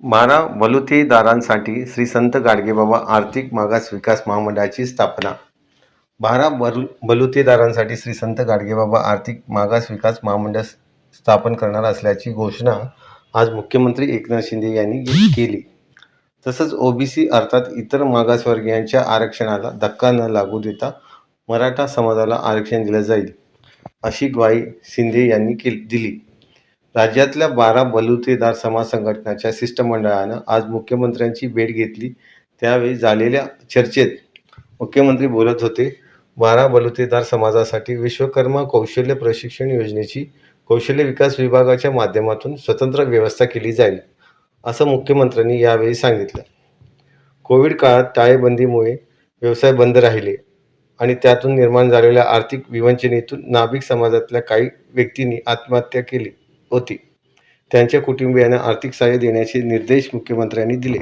12 बलुतेदारांसाठी श्री संत गाडगेबाबा आर्थिक मागास विकास महामंडळाची स्थापना. 12 बलुतेदारांसाठी श्री संत गाडगेबाबा आर्थिक मागास विकास महामंडळ स्थापन करणार असल्याची घोषणा आज मुख्यमंत्री एकनाथ शिंदे यांनी केली. तसंच ओबीसी अर्थात इतर मागासवर्गीयांच्या आरक्षणाला धक्का न लागू देता मराठा समाजाला आरक्षण दिलं जाईल, अशी ग्वाही शिंदे यांनी दिली. राज्यातल्या 12 बलुतेदार समाज संघटनांच्या शिष्टमंडळानं आज मुख्यमंत्र्यांची भेट घेतली. त्यावेळी झालेल्या चर्चेत मुख्यमंत्री बोलत होते. 12 बलुतेदार समाजासाठी विश्वकर्मा कौशल्य प्रशिक्षण योजनेची कौशल्य विकास विभागाच्या माध्यमातून स्वतंत्र व्यवस्था केली जाईल, असं मुख्यमंत्र्यांनी यावेळी सांगितलं. कोविड काळात टाळेबंदीमुळे व्यवसाय बंद राहिले आणि त्यातून निर्माण झालेल्या आर्थिक विवंचनेतून नाभिक समाजातल्या काही व्यक्तींनी आत्महत्या केली होती. त्यांच्या कुटुंबियांना आर्थिक सहाय्य देण्याचे निर्देश मुख्यमंत्र्यांनी दिले.